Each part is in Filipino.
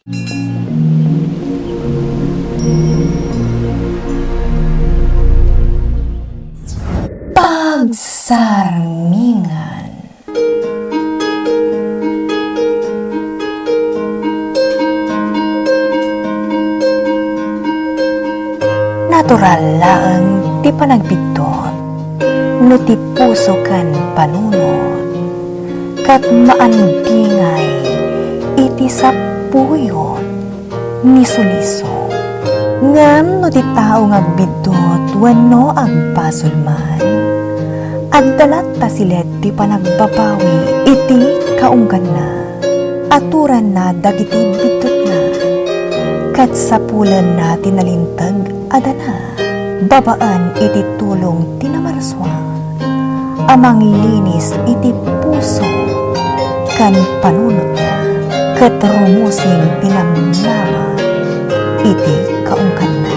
Pagsarmingan. Natural laeng ti panagbitot, no ti puso kan panunod, kat maandingay iti sapuyot ni suliso. Ngam no ti tao ngagbitot wenno agpasulman, agdalat ta silet ti panagbabawi iti kaunggan na, aturan na dagiti bitot na, kat sapulan na tinalintag adana, babaan iti tulong tinamarswa, amang linis iti puso kan panunot na, kat rumusing tinamnama iti kaungkan na.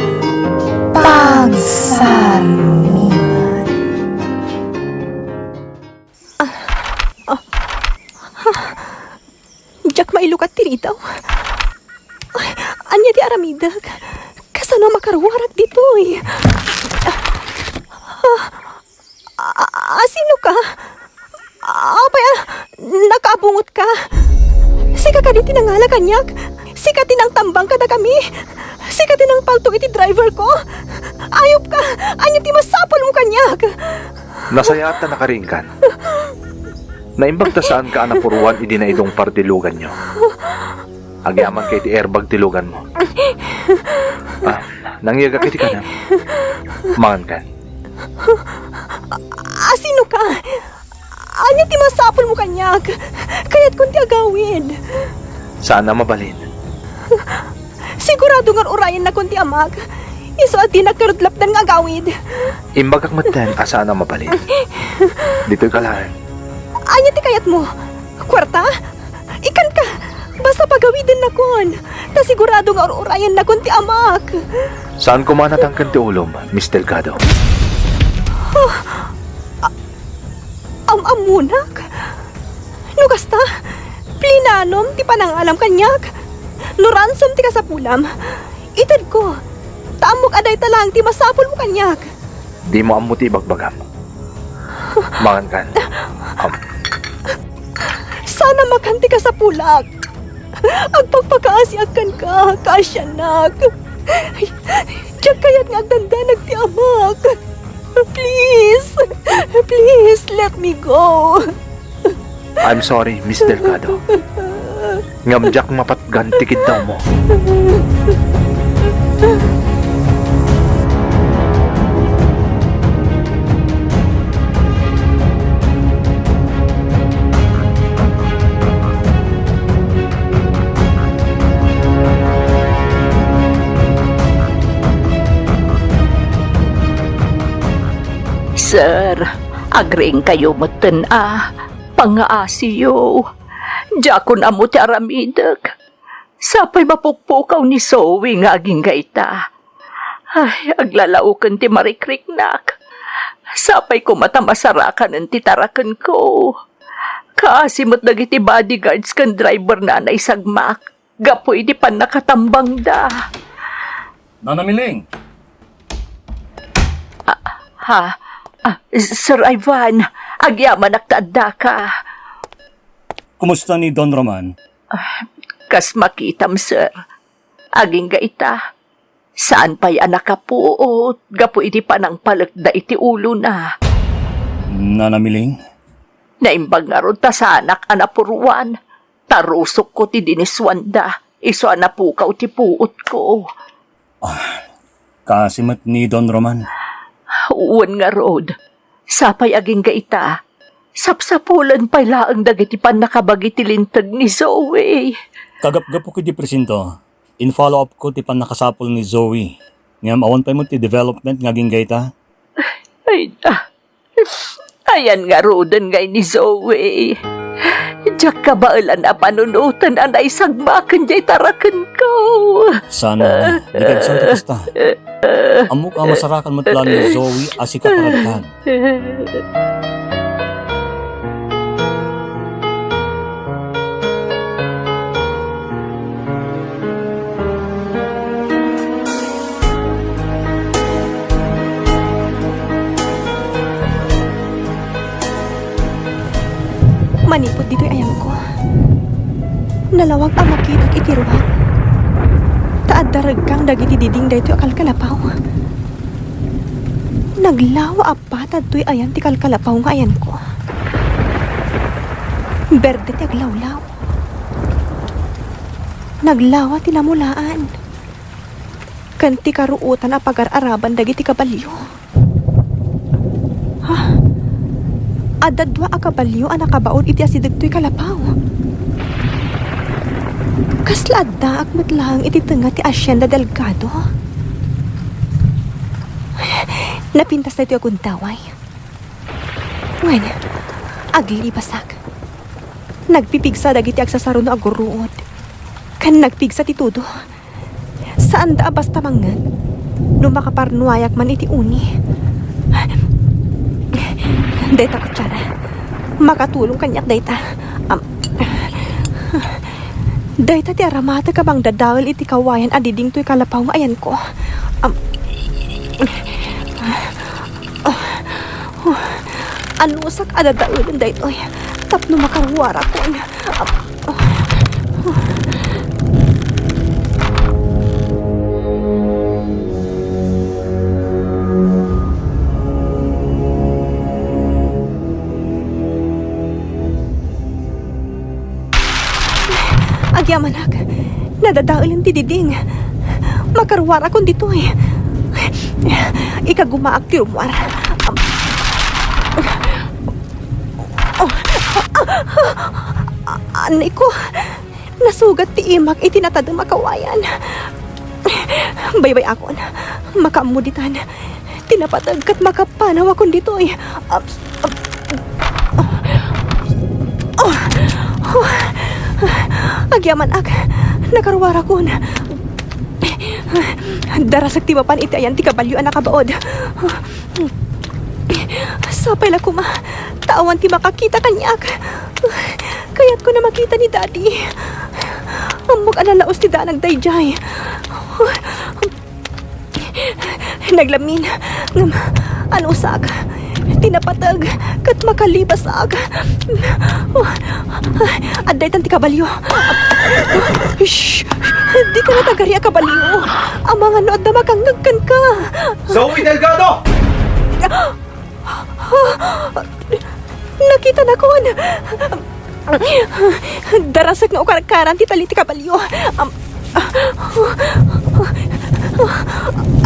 Pagsarmingan. Diyak mailukat tinitaw. Anya di aramidag. Kasano makaruwarak dito eh. Sino ka? Apay, nakabungot ka. Sika ka di tinangala kanyak. Sika tinang tambang ka na kami. Sika tinang palto iti driver ko. Ayop ka. Anya ti masapol mo kanyak. Nasayata nakaringkan. Naimbag ta saan ka anapuruan idi na idong partilugan nyo. Agyaman kay ti airbag tilugan mo. Nangyaga kiti ka na. Mangan ka. Sino ka? Anya ti masapol mo kanyak. Kaya't kung ti agawin. Saan na mabalin? Sigurado nga urayan na kung ti amag. Iso at di nagkarudlapdan nga agawid. Imbag akmatan asaan na mabalin. Dito'y kalahan. Anya ti kayat mo? Kwarta? Ikan ka. Basta pagawidin na kon. Ta sigurado nga urayan na kung ti amag. Saan kumanat ang kanti ulom, Miss Delgado? Amunak? Nugasta? Plinanom ti panangalam kanyak? Nuransom ti kasapulam? Itad ko. Tamok aday talang ti masapol mo kanyak. Di mo amuti bagbagam. Mangan kan. Sana makanti ka sa pulak. Agpagpakaasiakan ka, kasyanak. Diyak kaya't nga agdandanag ti amak. Please, please let me go. I'm sorry, Miss Delgado. Ngamjak mapatgantikid daw mo. Sir, agring kayo matan pangaasiyo. Diyakon amo ti aramidag. Sapay mapukpukaw ni Zoe nga aging gaita. Ay, aglalaukan ti marikriknak. Sapay ko matamasarakan ang titarakan ko. Kaasimot dagiti bodyguards kan driver na naisagmak. Gapoy di pan nakatambang da. Nanamiling! Sir Ivan, agyaman naktaadda ka. Kumusta ni Don Roman? Kas makitam, sir. Aging gaita. Saan pa'y anak ka po o gapo iti panang palagda iti ulo na? Nanamiling? Naimbag nga ron ta sa anak anapuruan. Tarusok ko ti diniswanda. Iso anapukaw ti puot ko. Kasimat ni Don Roman? Uwan nga rod. Sapay aging gaita. Sapsapulan pa'y laang dagiti pan nakabagiti lintag ni Zoe. Kagap-gapo ko di presinto. In follow-up ko ti pan nakasapol ni Zoe. Ngam awan pa mo ti development ngaging gaita. Ay na. Ayan nga rodan ngay ni Zoe. Diyak kabailan na panunutan anay sagbakan jay tarakan ko. Sana, dikagsaw ti kasta. Amok ang masarakan mo tala ni Zoe asi kaparagkan. Manipot dito'y ayan ko. Nalawag ang makitag itiruan. Taad darag kang dagiti diding daytoy kalkalapaw. Naglawa apat at to'y ayan ti kalkalapaw nga ayan ko. Berde ti aglawlaw. Naglawa ti namulaan. Kanti karuutan a pagar-araban dagiti kabalyo. Ha? Adadwa a kabalyo a nakabaon iti asidag to'y kalapaw. Kasla adda ak matlang iti tenga ti Hacienda Delgado. Napintas na ito akong taway. Wen, aglibasak. Nagpipigsa dagiti agsasaro no aguruod. Kan nagpigsa ti tudo. Saan da basta mangan? No makaparnuayak man iti uni. Dayta kutsara. Makatulong kanyak dayta. Dayta ti aramata ka bang dadawil iti kawayan adiding to'y kalapaw nga ayan ko. Anusak adadawilin daytoy. Tapno makarwara ko. Agyamanak, nadadawilin ti diding. Makarwara ko ditoy. Ikagumaak ti rumwar. Anay ko, nasugat ti imak itinatadang makawayan. Baybay akon, makamuditan. Tinapatag kat makapanaw akon ditoy. Agyaman ak, nakarwara kon. Darasak ti mapan iti ayan ti kabalyo ang nakabaod. Sapay la kuma, tawan ti makakita kanyak. Kaya't ko na makita ni Daddy. Amok alalaos ti danag dayjay. Naglamin, anusak, tinapatag, kat makalibasag. Aday tan ti kabalyo. Shhh! Di ka natagari a kabalyo. Ang mga nood na makangagkan ka. Zoe Delgado! Nakita na ko. Darasak nga ukarakaran ti tali ti kabalyo.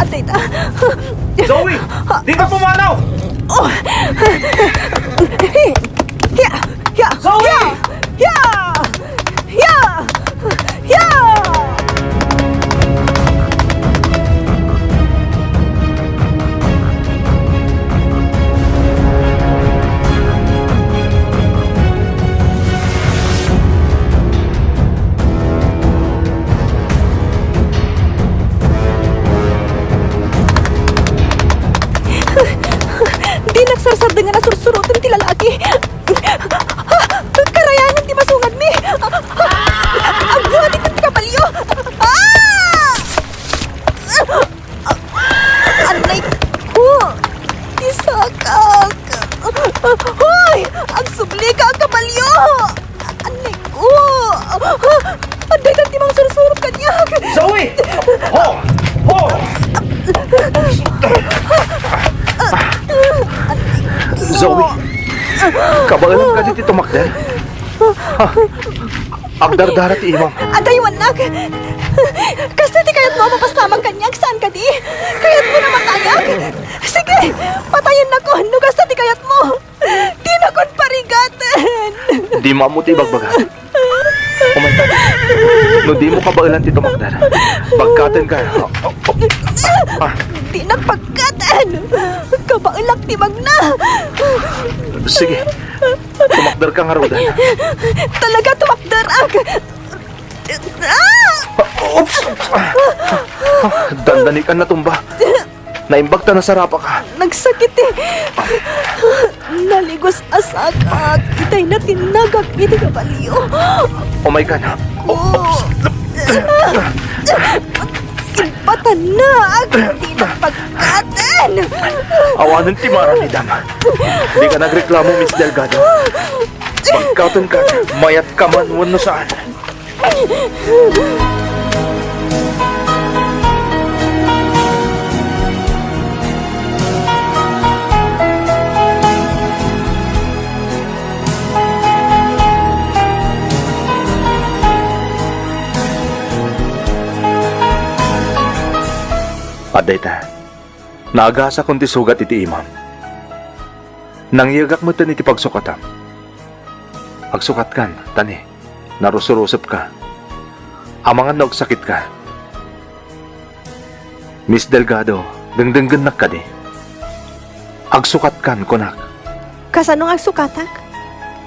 Atay ta. Zoe! Di ka pumanaw! Zoe! Di nagsarsar dengan nasursurutan ti lalaki. Karayanan ti masungad mi. Ang buwan ti kabalyo. Anay ko. Ti sakak. Hoy! Ang subli ka ang kabalyo. Anay ko. Anday tan ti mga sursurot kanyak. Zoe! Ho! Ho! Zoe, kabaalam ka dito tumakder. Agdardara ti imam. Adaywan nak. Kasi di kayat mo mapasamang kanyak. Saan ka di? Kayat mo na matayag. Sige, patayin na ko. Nugas na di kayat mo. Di na kon parigaten. Di mamuti bagbagan. Oh my God. No di mo kabaalan ti tumakder. Bagkaten ka. Di na pagkaten. Kabailak ti magna. Sige, tumakder ka nga rodan. Talaga tumakder ak. Oops! Dandanikan na tumba. Naimbagta na sa rapa ka. Nagsakit eh. Naligos asakak. Itay na tinagak. Iti kabaliyo. Oh my God. Oops! Ibatan na. Di na pagkaten. Awanan ti Mara ni Dam. Di ka nagreklamo, Miss Delgado. Pagkatan ka, mayat ka man wano saan. Aday ta, naagasa kong ti sugat iti imam. Nangyagak mo tan iti pagsukatam. Agsukat kan, tani, narusurusap ka. Amangan na sakit ka. Miss Delgado, dengdenggenak ka di. Agsukat kan, kunak. Kasanong ang sukatak?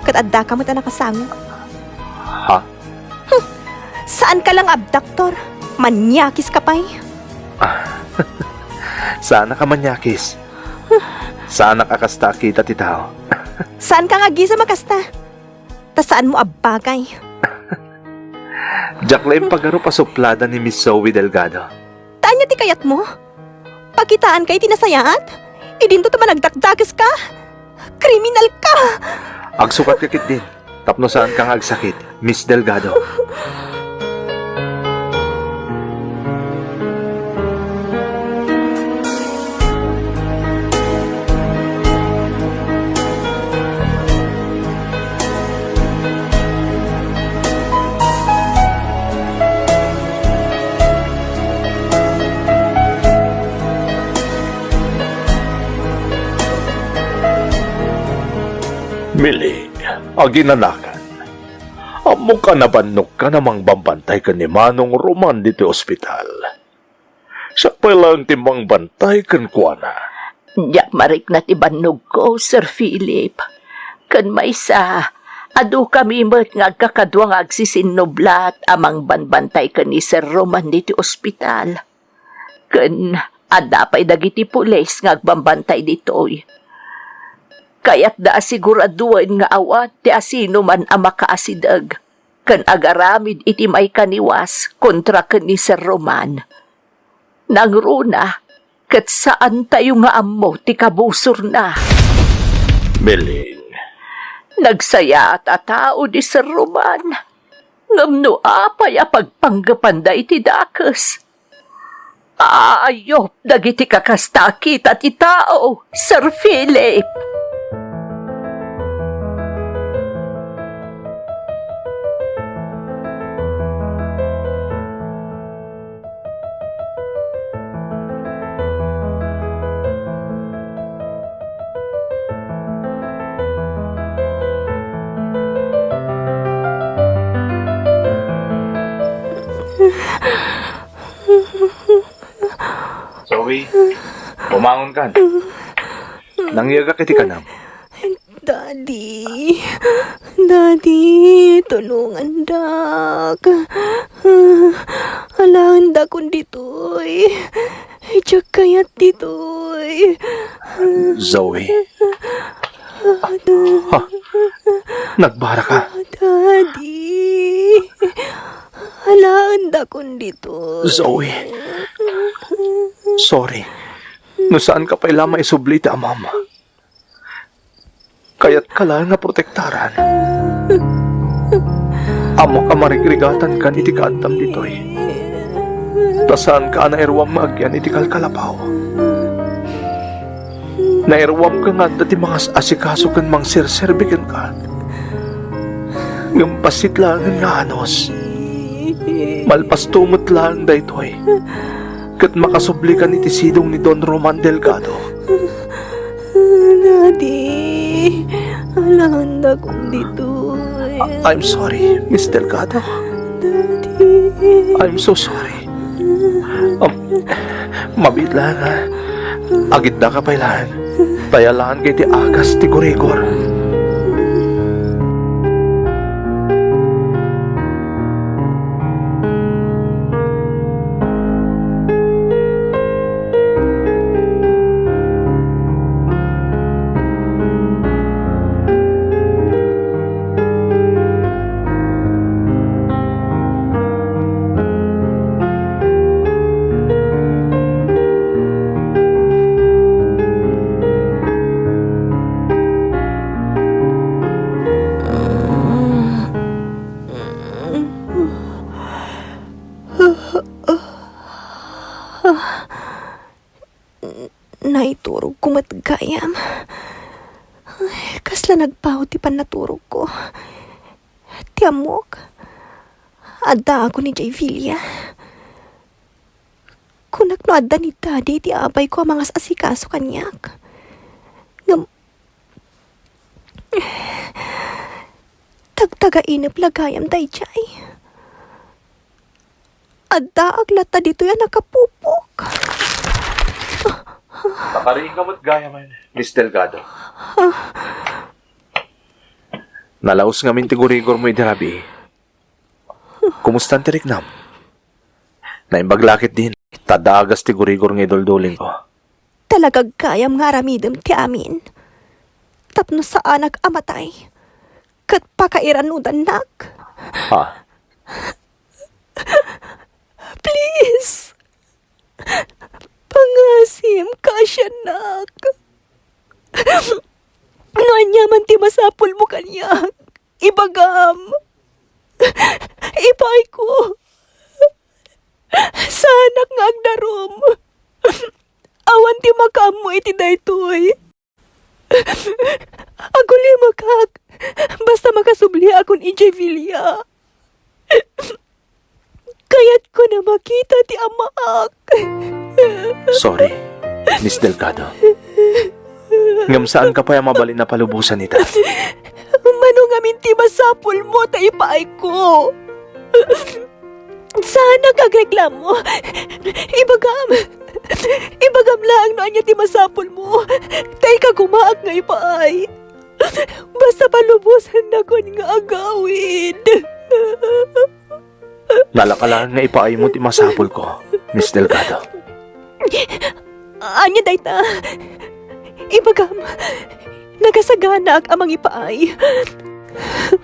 Katadda ka mo ta nakasango. Ha? Saan ka lang abdaktor? Manyakis ka pa'y. Sana ka manyakis. Sana kakasta kita ti tao. Saan ka nga gisa makasta? Ta saan mo abbagay? Jack lang pagaro pa suplada ni Miss Zoe Delgado. Tanya ti kayat mo? Pakitaan kay tinasayat? Idinto ta managdakdagas ka? Kriminal ka! Agsukat kakit din. Tapno saan kang agsakit, Miss Delgado. Mili, aginanakan. Amo ka nabanok ka namang bambantay ka ni Manong Roman dito ospital. Siya palang timang bantay kan kuana. Yak marik na tibanog ko, Sir Philip. Kan may sa, adu kami met nga kakadwang agsisinoblat amang banbantay ka ni Sir Roman dito ospital. Kan ada pa'y dagiti pulis nga agbambantay ditoy. Kaya't da asiguraduan nga awat ti asino man ang makaasidag. Kan agaramid iti may kaniwas kontra kan ni Sir Roman. Nangruna, kat saan tayo nga ammo ti kabusor na. Miling. Nagsaya at atao di Sir Roman. Ngamno apay a pagpanggapanda iti dakes. Ayop, dagiti kakasta kita ti tao, Sir Philip. Zoe, bumangon ka. Nangyaga kiti ka nam. Daddy, tulungan dak. Alangan da kun ditoy. Diyak kayat ditoy. Zoe. Ha? Nagbara ka. Daddy, alangan da kun ditoy. Zoe. Sorry. No saan ka pa ilama isublita, mama. Kaya't ka lang nga protektaran. Amo ka marigrigatan ka ni ti kaantam ditoy. Tasaan ka nairwam maagyan iti kalkalapaw. Nairwam ka nga dati mga asikaso kan mang sirserbikan ka. Ngampasit lang nga anos. Malpastumot lang daytoy. Kat makasubli ka ni tisidong ni Don Roman Delgado. Daddy, alangan da kun ditoy. I'm sorry, Miss Delgado. Daddy. I'm so sorry. Mabitla nga. Agit na ka pailan. Tayalaan kay ti agas ti gurigor. nagpaw ti panaturog ko. Ti amok. Adda ako ni Jay Villa. Kunak no adda ni daddy ti abay ko ang mga asikaso kanyak. Tagtaga-inip lagayam dayjay. Adda aglata dito yan nakapupok. Nakariing ka mo't gaya man, Miss Delgado. Nalaos nga min tigurigor mo idirabi. Kumusta ang tiriknam? Naimbaglakit din. Tadagas tigurigor nga idoldoling ko. Talagag kayam nga ramidem ti amin. Tapno sa anak amatay. Kat pakairanudan nak. Ha? Please. Pangasim ka siya nak. Nga man ti masapul mo kanyak. Ibagam. Ipay ko. Sa anak nga agdarom. Awan ti makam mo iti daytoy. Aguli makak. Basta makasubli akon ije Villa. Kaya't ko na makita ti amaak. Sorry, Miss Delgado. Ngam saan ka pa yung mabalin na palubusan nita? Manong amin ti masapul mo ta ipaay ko. Sana kagreklamo. Ibagam lang no anya ti masapul mo. Tay ka gumaak nga ipaay. Basta palubusan na kon nga agawin. Nalakalaan nga ipaay mo ti masapul ko, Miss Delgado. Anya dayta. Ibagam. Nagasagana ak amang ipaay.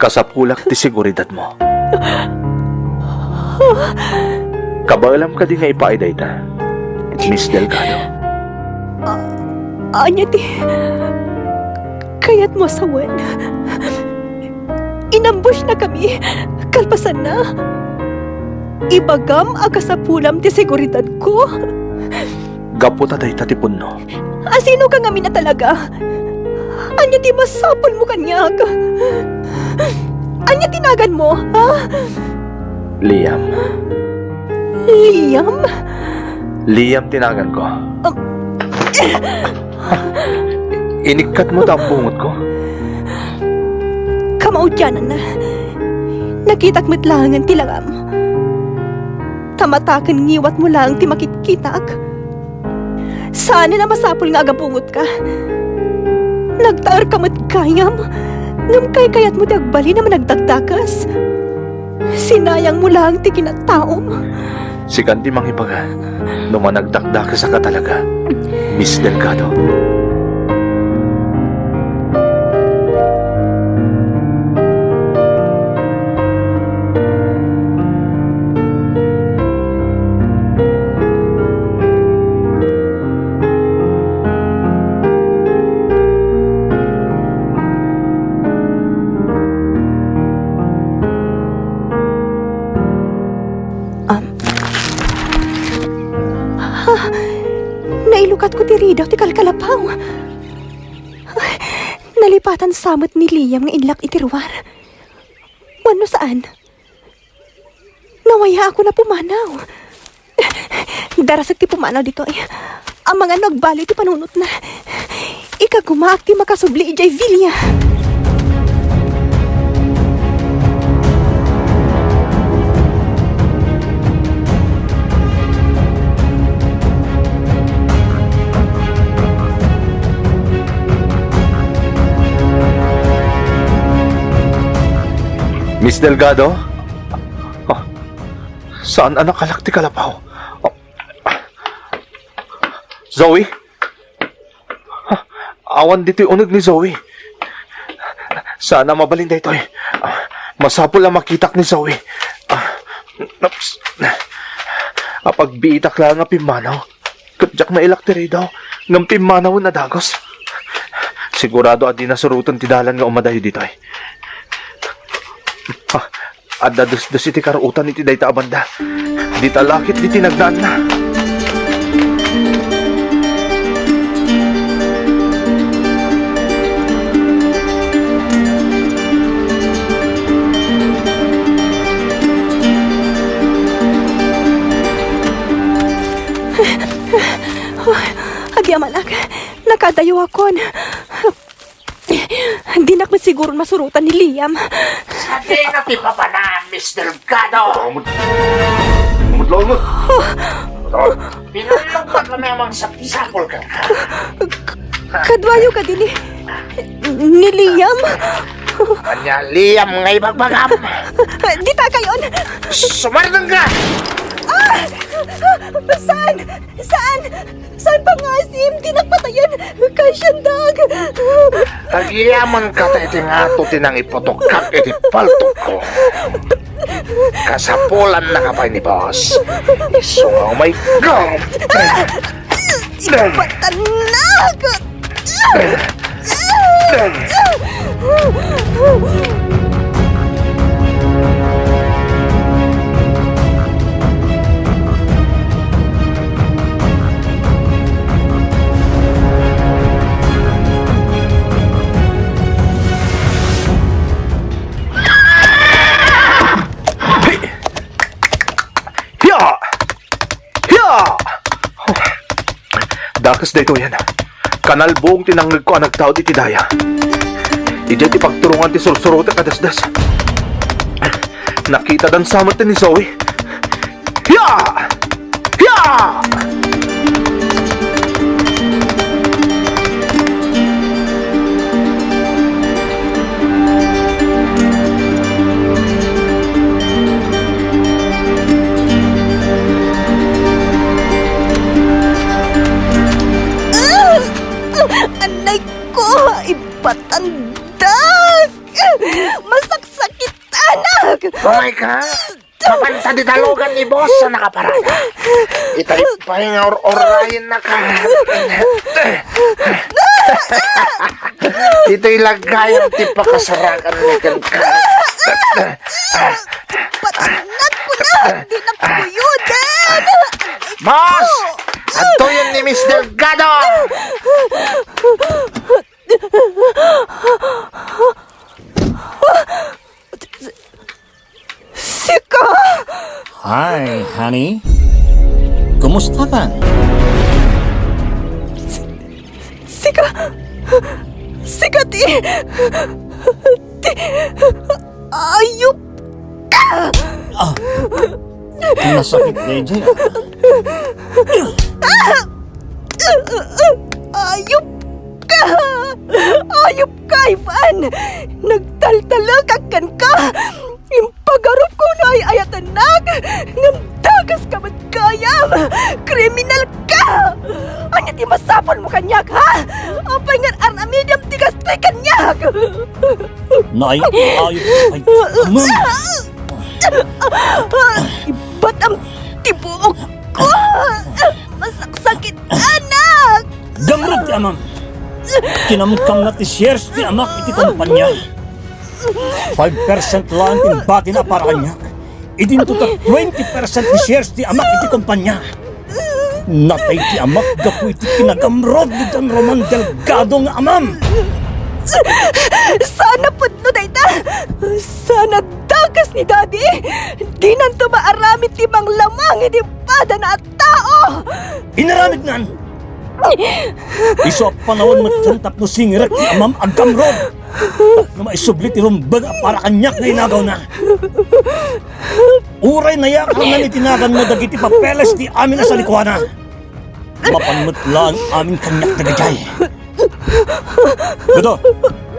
Kasapulak ti seguridad mo. Kabalam ka din nga ipaay dayta, Miss Delgado. Anya ti. Kaya't mo sawan. Inambush na kami. Kalpasan na. Ibagam akasapulam ti seguridad ko. Gaputa dayta ti punno. Asino ka ngamin na talaga? Anya ti masapol mo kanyak? Anya tinagan mo, ha? Liam. Liam? Liam tinagan ko. Inikat mo ta ang bungot ko. Kamaudyanan na. Nakitak mo't langan ti langam. Tamatakan ngiwat mo lang ti makitkitak. Sana na masapol nga agabungot ka. Nagtaar ka mo't kayam. Ngam kayat mo ti agbali naman nagdagdakas. Sinayang mo lang ti kinataom. Si Kandi mangibaga, numanagdakda ka sa katalaga, Miss Delgado. Nailukat ko ti Rida ti kalkalapaw. Nalipatan samot ni Liam nga inlak itirwar. Wano saan? Nawaya ako na pumanaw. Darasag ti pumanaw dito ay. Ang mga nagbali ti panunot na. Ikagumaak ti makasubli ijay Villa. Miss Delgado? Oh, saan anak kalak ti kalapaw? Oh. Zoe? Awan dito'y unog ni Zoe. Sana mabalin dito eh. Masapol ang makitak ni Zoe. Pagbiitak lang nga pimanaw. Kadyak na ilaktiri daw. Ngam pimanaw na dagos. Sigurado adi na suruton ti dalan nga umadayo dito eh. Adda dus iti karuutan iti dayta abanda. Di talakit di tinagdaan na. Agyaman ak, nakadayo akon. Hindi na ko siguro masurutan ni Liam. Sabi na ti Papa na, Miss Delgado. Mudlaw mo. Pinulong ka kami amang sapsapol ka. Kadwayo ka din ni Liam. Kanya Liam ngay bagbagam. Di ta kayon. Sumardang ka! Saan? Saan? Saan pa nga sim? Di nagpatayan. Kasyandag. Tagiyaman ka ta iti nga to tinang ipotokak iti paltok ko. Kasapulan na ka pa ni boss. So, oh my God! Patanag! Hiya! Hiya! Dakas dito yan. Kanal buong tinangag ko ang nagtao di tidaya. Ije ti pagturungan ti sursuruta kadasdas. Nakita dan samat ni Zoe. Hiya! Hiya! Anay ko! Ipatandag! Masaksakit anak! Oh my God! Mapanta di talogan ni boss sa nakaparada. Itay pahinga orayin na ka. Ito'y lagay ang tipakasarakan ni ka. Patanag ko na! Di na kuyudan! Boss! Ato yun ni Miss Delgado! Sika! Hi, honey. Kumusta ka? Sika! Sika ti! Ayup ka! Nasakit, DJ. Ayup ka! Ayup ka, Ivan! Nagtaltalakakan ka! Yung pag-arup ko na ay ayatanag! Namdagas ka magkayam! Kriminal ka! Anya ti masapon mo kanyak, ha? Apay nga aramidam ti gastoy kanyak! Nay, ayos. Ay, ma'am. Iba't ang tibuok ko! Masaksakit, anak! Gamrad ti amam. Kinamkam na ti shares ti amak iti kumpanya. 5% lang ti bati na para kanya. Idinto ta 20% ti shares ti amak iti kumpanya. Natay ti amak gapu iti kinagamrod ni Don Roman Delgado nga amam. Sana pudno dayta! Sana dagas ni Daddy! Di nanto maaramit ti mang lamang iti pada na at tao! Inaramid nan. Iso panawon mo tantap no singirat ti amam agamrod. Na maisublit ti rumbaga para kanyak na inagaw na. Uray na yakang na nitinagan mo dagiti papeles ti amin na sa likwana. Mapanmutlaan amin kanyak dagajay. Dudo,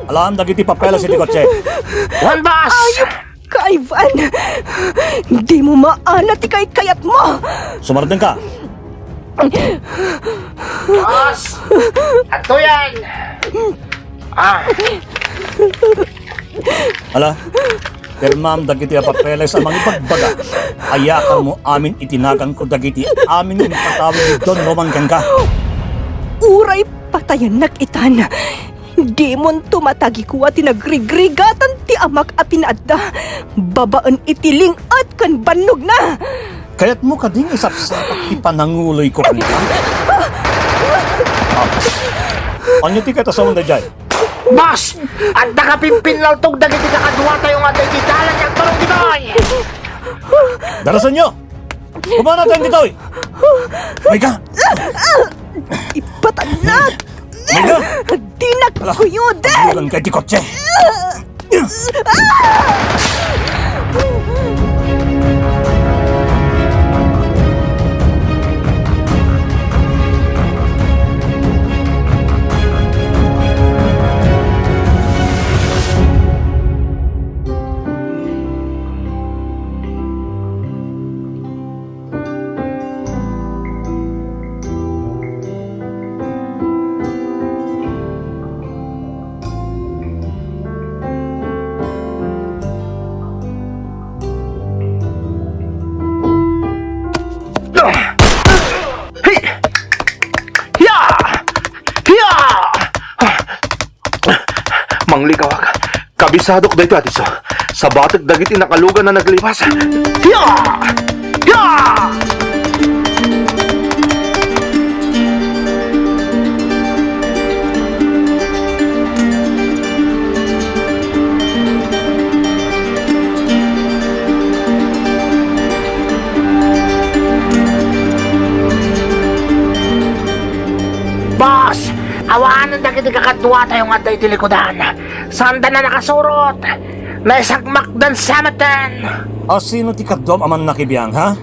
alam dagiti papeles iti kotse. One boss! Ayup ka, Ivan! Di mo maalat ti kayat mo! Sumardeng ka. Boss! Ato yan! Ala, pirmam dagiti papeles amang ipagbaga. Ayakan mo amin itinagan ko dagiti amin yung patawid ni Don Roman Gangga. Uray patayan nakitan! Di mon tumatagi ko at tinagrigrigatan ti amak a pinaadda. Babaan itiling at kan bannog na! Kaya't mo kading isapsapak ipananguloy ko kanita. Ano ti kata sa munda dyan? Boss! At nakapimpinlal tong dagiti kakadwa tayo nga tayo dalan yung tarong ginoy! Darasan nyo! Kumana tayong dito eh! May ka! Ipatanag! Mega! Dinak kuyod! Bulan kay di kotse! Manglikawak, kabisadok dito atiso. Sa batag dagiti nakalugan na naglipas. Hiya! Hiya! Boss! Awaan ang dagiti kakadwa tayo nga tayo tilikodan. Sanda na nakasurot. Naisagmak dan samatan. Sino ti kadom aman nakibiyang, ha?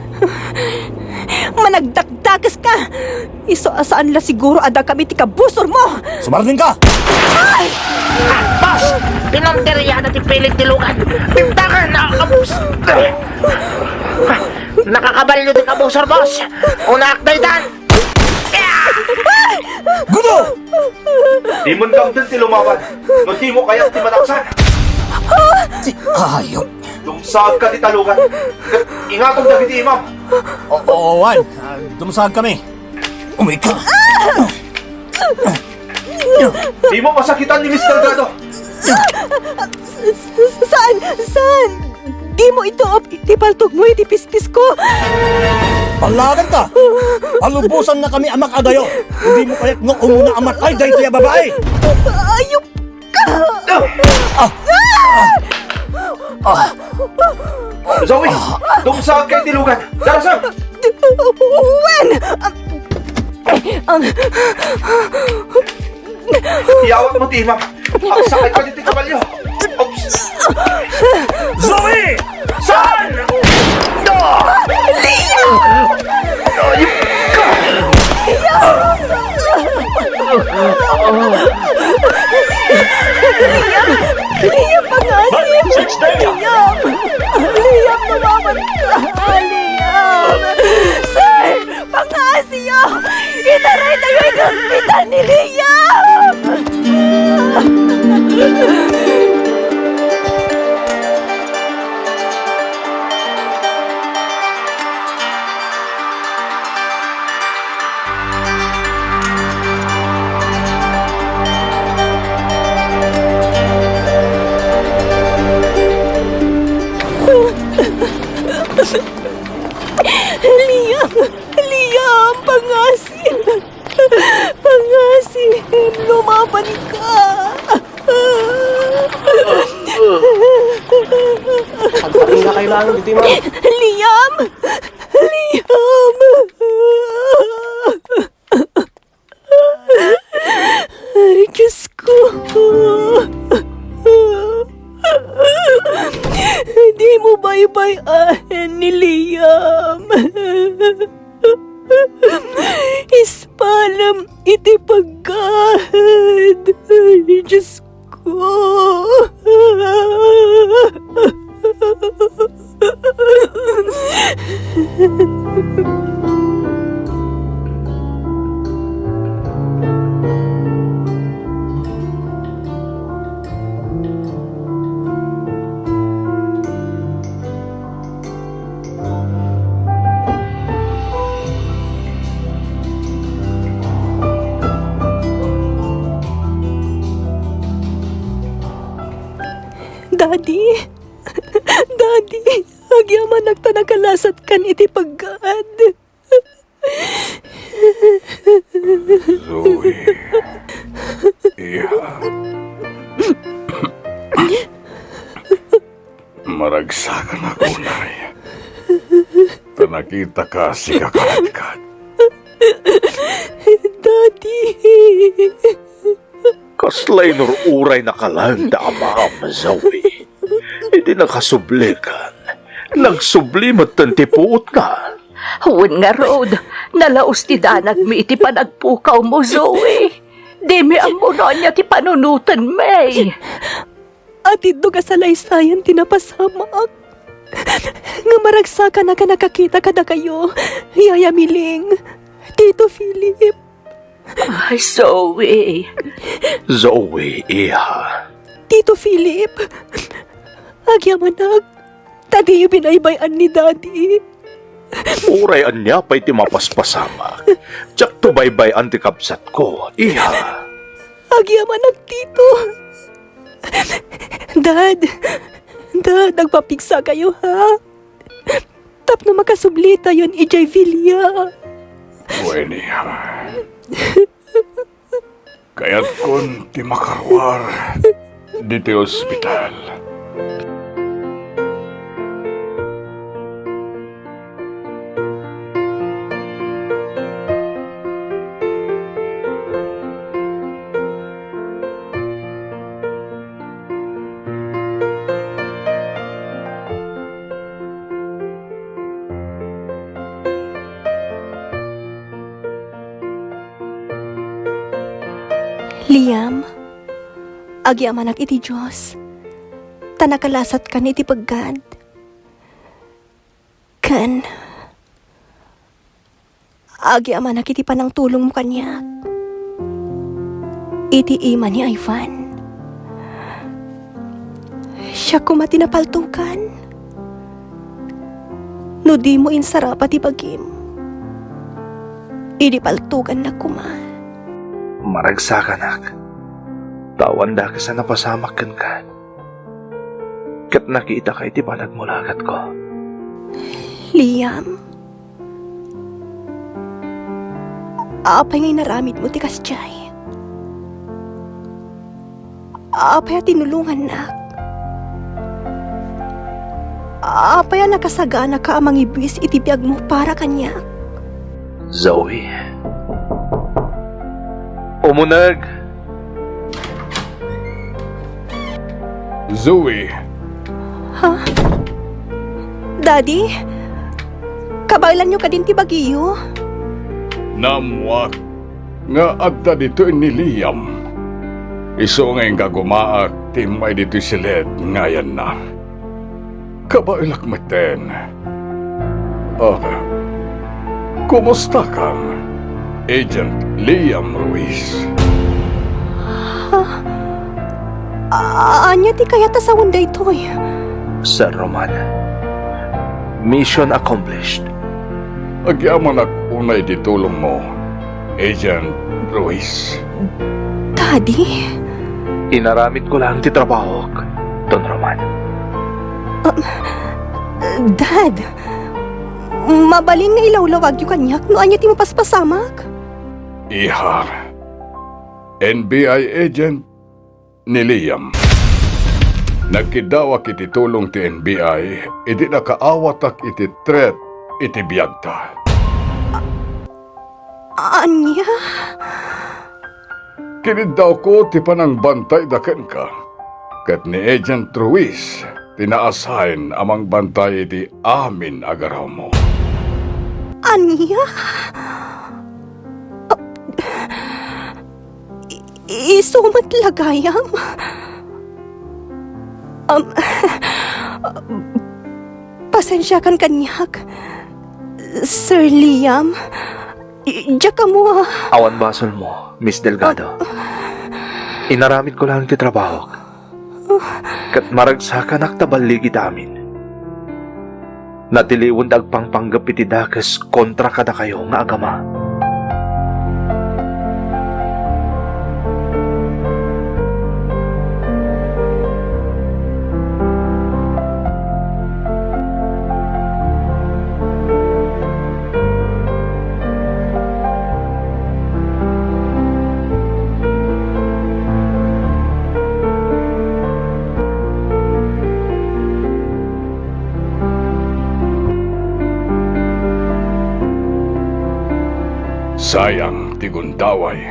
Managdakdakas ka! Iso asaan la siguro ada kami ti kabusor mo! Sumardin ka! Boss! Pinonteriya na ti pilit tilugan. Tintakan na kabus. Nakakabalyo din kabusor, boss. Una akdaydan. Gudo! Di mo kang din ti lumaban. No di mo kaya ti mataksan. Ti ayop! Lumsag ka ti talugan. Ingatong dagiti imam. Oo, dumusag kami. Umika! Di mo masakitan ni Mr. Gado. Saan? Saan? Di mo ito ipaltog mo itipispis ko! Palagan ka! Palubusan na kami amak adayo! Hindi mo kaya't nung umuna amatay dahil tiya babae! Ayok ka! Zoe, lumsag kay tilugan. Darasam! When? Iyawat mo ti imam. Ang sakay ka dito kabalyo. Oops. Zoe! Saan? Liam, pangasin! Liam! Liam, namaman ka! Liam! Sir! Pangasio! Itaray tayo yung hospital ni Liam! Liam! Liam! Pangasin! Pangasin! Lumaban ka! Pagpating na kailangan dito, ma'am. Liam! Liam! Ay, Diyos ko! Di mo baybayan ni Liam. Ispalam iti pagkahad. Ay, Diyos ko. Daddy, Daddy, agyaman nagtanakalasat kan iti pagkaad. Zoe. Iya. Maragsakan ako, Nay. Tanakita ka si kakadkad. Daddy. Kaslay uray na kalang da amam, Zoe. Hindi nakasublikan. Nagsublimat ng tipuot na. Huwag nga, Rod. Nalaos ti danag mi iti panagpukaw mo, Zoe. Di mi amuno niya ti panunutan, May. At ito ka sa laysayan tinapasamak. Nga maragsa ka na ka nakakita kada kayo. Yaya Miling, Tito Philip. Ay, Zoe. Zoe, iha. Tito Philip. Agyamanag. Tadi yung binaybayan ni Daddy. Uray anya pa'y ti mapaspasama. Tsak to baybay ang tikapsat ko, iha. Agyamanag, Tito. Dad, nagpapiksa kayo, ha? Tapno makasublita yon ijay Villa. Bueno, iha. Kaya't kon ti makarwar dito ospital. Liam, agyamanag iti Diyos. Tanakalasat kan iti paggad. Kan, agyamanag iti panang tulong mo kanya. Iti ima ni Ivan. Siya kumati na paltukan. No di mo insarap ati pagim. Idi paltukan na kuma. Maragsakanak. Tawanda ka sa napasamakan ka. Kat nakita ka iti panagmulagat ko. Liam, apay ngay naramid mo ti kasjay. Apay tinulungan na. Apay nakasagana ka amang ibis iti biyag mo para kanya. Zoe. Umunag. Zoe, Daddy, kabailan nyo ka din ti Baguio? namwak nga adda dito ni Liam. Iso nga yung kagumaak timay dito silid ngayon na. Kabailak maten. Kumusta kang Agent Liam Ruiz? Anya ti kayata sa wanda ito'y. Sir Roman. Mission accomplished. Agyaman ak unay ditulong mo, Agent Ruiz. Daddy? Inaramit ko lang ti trabaho, Don Roman. Dad, mabalin nga ilawlawag yung kanyak no anya ti mapaspasamak? Ihar, NBI agent ni Liam. Nagkidawak iti tulong ti NBI, iti nakaawatak iti threat iti biyagta. Anya? Kinid daw ko ti panang bantay daken ka. Kat ni Agent Ruiz, tina-assign amang bantay iti amin agaraw mo. Anya? Isumat lagayam? Pasensya kan kanyak. Sir Liam, diyak ka mo. Awan basol mo, Miss Delgado. Inaramit ko lang ti trabaho. Kat maragsakan naktabaligid amin. Natiliwan dagpangpanggap iti dakas kontra kada kayo nga agama. Sayang ti gundaway.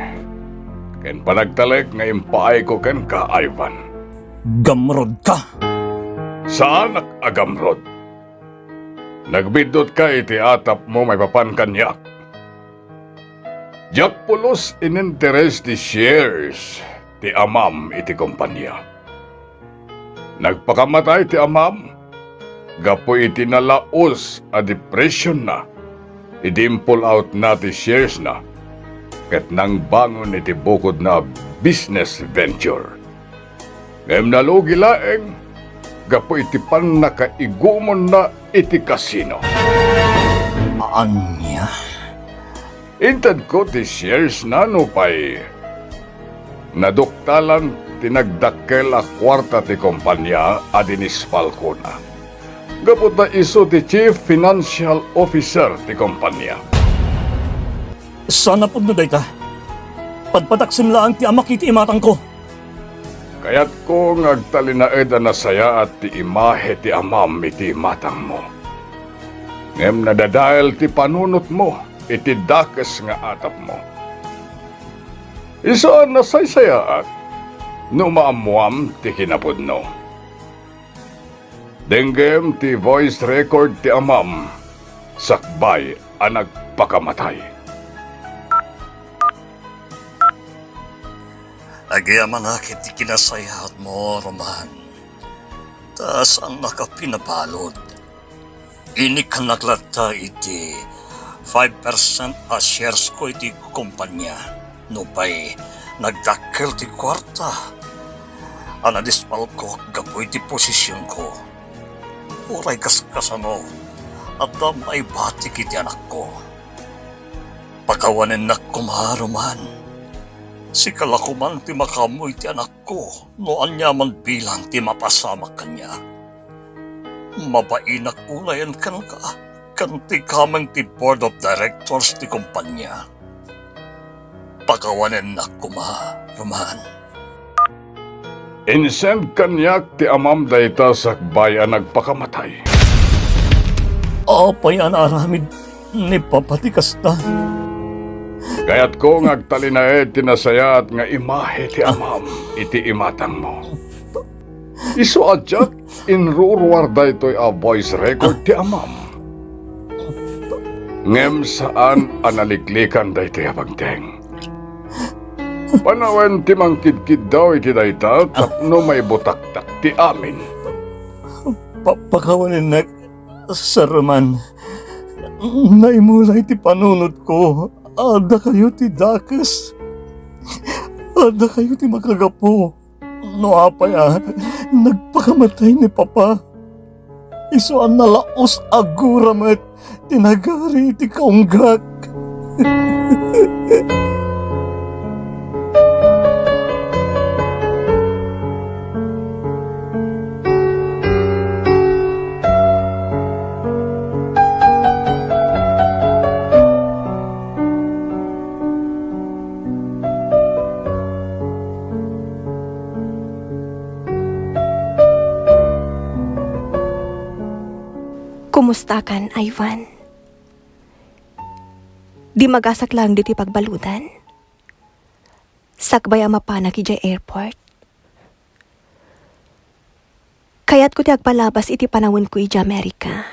Ken panagtalek nga impaay ko ken ka, Ivan. Gamrod ka. Saan agamrod? Nagbidot ka iti atap mo may papan kanyak. Jack pulos ininteres ti shares ti amam iti kompanya. Nagpakamatay ti amam, gapo iti nalaos a depression na, idimpol out na ti shares na, ket nang bangon iti bukod na business venture. Ngem nalugi laeng, gapo iti pan nakaigumon na iti kasino. Anya? Intad ko ti shares na no pay. Naduktalan tinagdakkel a kwarta ti kompanya a dinispal ko na. Gapot na iso ti Chief Financial Officer ti kompanya. Sana po na dayta. Padpataksim lang ti amak iti imatang ko. Kaya't ko ngagtalinaed na saya at ti imahe ti amam iti matang mo. Ngem nadadahil ti panunot mo, iti dakes nga atap mo. Isaan na saysayaat, no maamuam ti kinapudno. Denggem ti voice record ti amam, sakbay ang nagpakamatay. Agayaman akit ti kinasayat mo, Roman. Tas ang nakapinabalod. Ini ka naglata iti 5% a shares ko iti kumpanya. No pa'y nagdakkel ti kwarta. Anadispal ko gapo iti posisyon ko. Uray kaskasano at damay batik iti anak ko. Pakawanin na kumaruman. Si kalakuman ti makamoy ti anak ko no anyaman bilang ti mapasamak kanya. Mabainak unayan kan ka. Kanti kamang ti board of directors ti kumpanya. Pagawanen na Roman. Insend kanyak ti amam dayta sakbay ang nagpakamatay. Apay ang aramid ni papatikas ta. Kaya't ko ngagtalinaed tinasayat nga imahe ti amam iti imatang mo. Isu adjak inruruar daytoy a voice record ti amam. Ngem saan analiklikan daytoy a pagteng. Panawen ti mangkidkid daw iti dayta tapno may butaktak ti amin. Pakawanin na sa Roman. Naimulay ti panunod ko. Ada kayo ti dakas. Ada kayo ti makagapo. No apaya, nagpakamatay ni Papa. Isuan nalaos aguramat tinagari ti kaunggak. Kumusta kan, Ivan? Di magasak lang diti pagbaludan? Sakbay ang mapanak iti airport? Kaya't ko ti agpalabas iti panawon ko iti Amerika.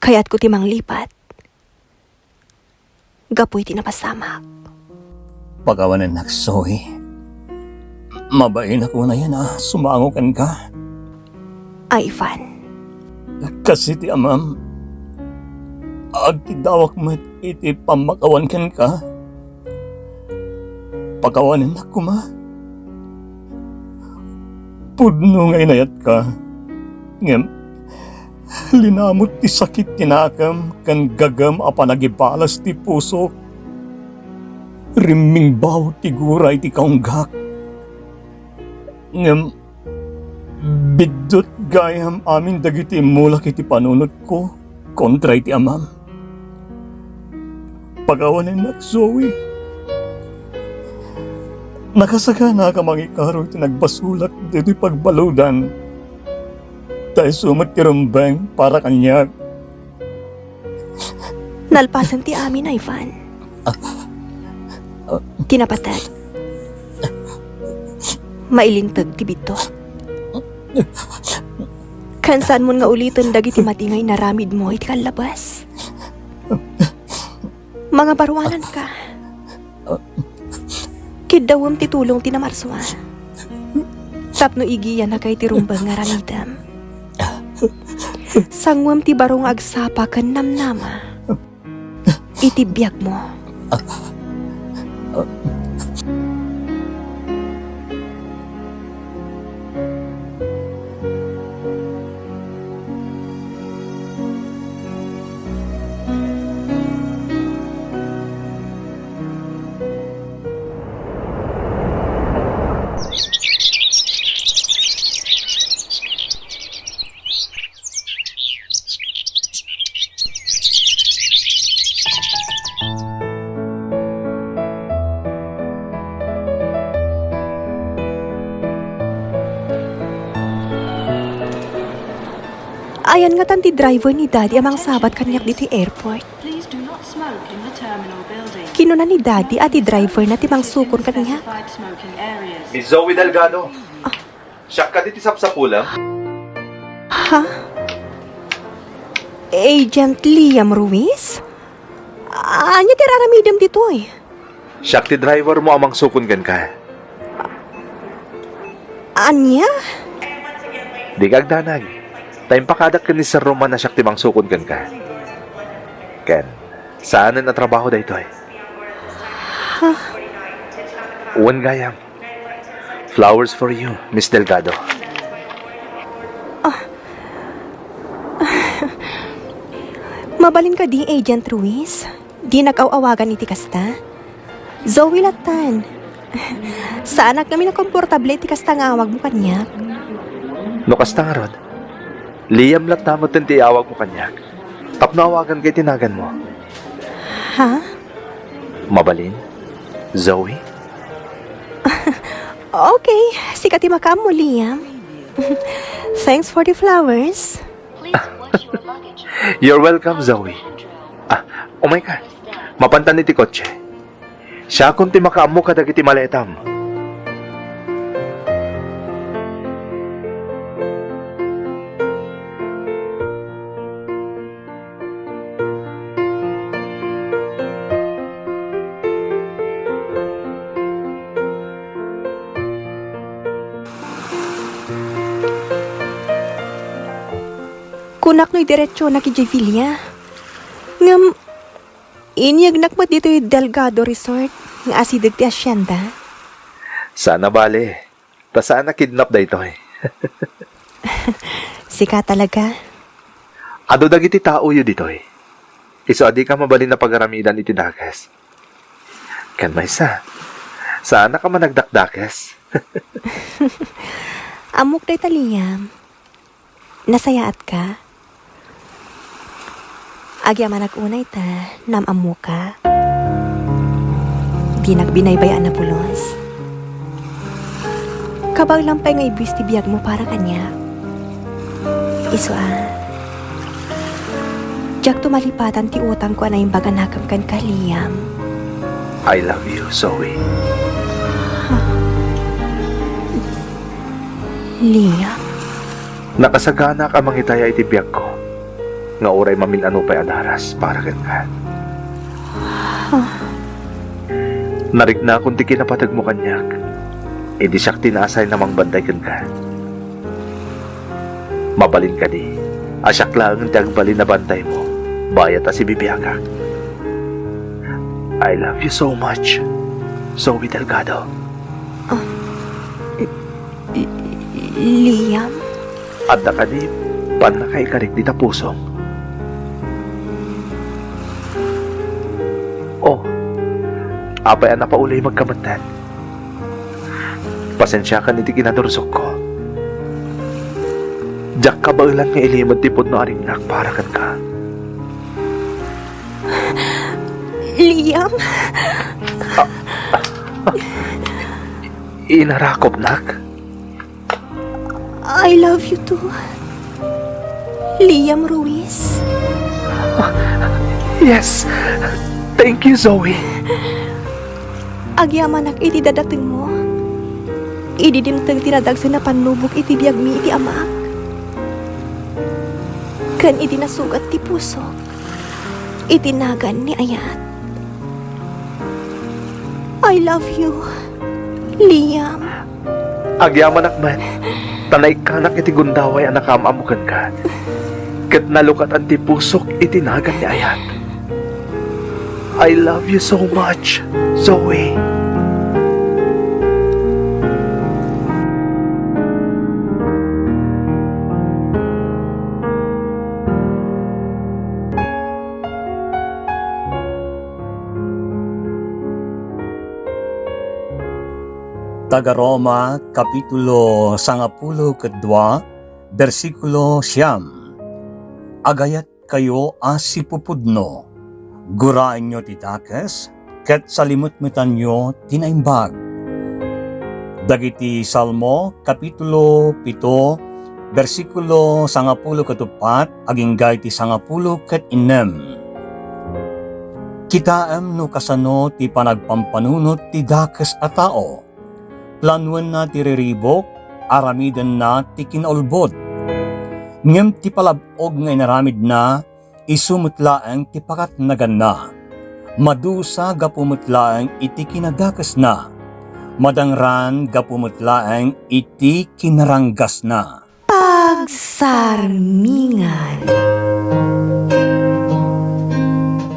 Kaya't ko ti manglipat. Gapoy ti napasamak. Pagawanin na, Zoe. Mabain ako na yan sumangukan ka. Ivan. Kasi ti amam, agtidawak mo iti pamakawan kan ka. Pagawanin na kuma. Pudno ngay nayat ka. Ngem, linamot ti sakit tinakam kan gagam a panagibalas ti puso. Riming baw ti guray ti kaunggak. Ngem, bidot gayam amin dagiti mulak iti panunot ko kontra iti amam. Pagawanin na, Zoe. Nakasaka na ka mangikaro iti nagbasulak dito pagbaludan. Tayo sumat ti rumbeng para kanya. Nalpasan ti amin, Ivan. Kinapatag. Mailintag ti bito. Kansan mo nga ulitin dagiti matingay na ramid mo iti kalabas. Mga barwanan ka. Kidawam ti tulong ti namarswa. Tapno igiyan na kay ti rumbang nga ramidam. Sangwam ti barong agsapa ken namnama. Itibiyag mo. Ayan nga tanti driver ni Daddy amang sabat kanyak dito airport. Please do not smoke in the terminal building. Kinuna ni Daddy at di driver na timang sukon kanyak. Specified smoking areas. Miss Zoe Delgado. Siya ka diti sapsapulam? Ha? Agent Liam Ruiz? Anya tiraramidam dito eh. Siya ti driver mo amang sukon kan ka. Anya? Di kagdanag. Time pakadak ka ni Sir Roman na siya ti mang sukon kan ka. Ken, saan na trabaho da ito eh? Uwan gayam. Flowers for you, Miss Delgado. Mabalin ka di, Agent Ruiz. Di nag-awagan iti kasta. Zoe Latan. Saan kami na komportable iti kasta nga awag mo kanyak? No kasta nga rod. Liam lat namot ti awag mo kanyak. Tapnawagan kay tinagan mo. Ha? Mabalin? Zoe? Okay, sikati makam mo, Liam. Thanks for the flowers. You're welcome, Zoe. Oh my God. Mapantan iti kotse. Siya kung ti makaamo kadag iti maletam. Kunak no'y diretsyo na ki Javilla. Ngam, inyag nakmat dito yung Delgado Resort ng asidag ti asyenda. Sana bale. Ta sana kidnap da ito eh. Sika talaga. Ado dagiti tao yu dito eh. Iso adi ka mabalin na pagaramidan iti dagas. Kan maysa. Sana ka managdakdakas. Amok day taliyam. Nasayaat ka? Agyaman nag-unay ta, namamu ka. Di nagbinaybayan na pulos. Kabag lampay nga ibis ti biyag mo para kanya. Iso Diyak tumalipatan ti utang ko na yung baga nakam kan ka, Liam. I love you, Zoe. Liam? Nakasagana ka mangitaya iti biyag ko. Nga oray mamilano pa'y adaras para kan ka. Narig na kung ti kinapatag mo kanyak. Hindi siya tinasay namang banday kan ka. Mabalin ka di. Asyak lang ang tagbalin na bantay mo. Bayat si bibiyaga. I love you so much, Zoe Delgado. Liam? At nakadi, pan na kay karik di tapusong. Oh, apay na pa ulay magkamantan. Pasensya ka niti kinadursok ko. Diyak ka ba ilang nga ilimod tipod no aringnak para kan ka? Liam? Inarakop nak. I love you too. Liam Ruiz. Yes. Thank you, Zoe. Agyamanak iti dadating mo. Ididimtang tinadagsa na panlubog iti biyag mi iti amak. Kan iti nasugat ti puso. Itinagan ni Ayat. I love you, Liam. Agyaman akman. Tanay kanak iti gundaway ang nakamamukan ka. Kat nalukat ang ti pusok itinagan ni Ayat. I love you so much, Zoe. Taga-Roma, Kapitulo 12, versikulo 9. Agayat kayo asipupudno, guraan nyo titakas, ket salimutmutan nyo tinaimbag. Dagiti Salmo, Kapitulo 7, versikulo 14, aging gayti 10, Kitaem no kasano ti panagpampanunot ti dakes a tao. Planuan na ti riribok, aramidan na ti kinaulbod. Ngem ti palabog nga inaramid na, isumutlaang ti pakat nagan na. Madusa gapumutlaang iti kinadakas na. Madangran gapumutlaang iti kinaranggas na. Pagsarmingan.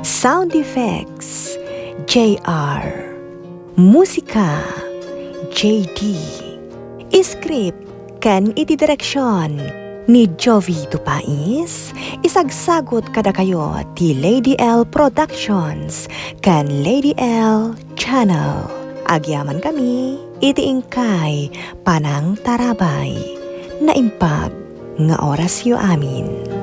Sound effects, JR. Musika, JD. Script ken iti direksyon ni Jovi Tupais. Isagsagot kada kayo ti Lady Elle Productions ken Lady Elle Channel. Agyaman kami iti ingkay panang tarabay na impag nga oras yu amin.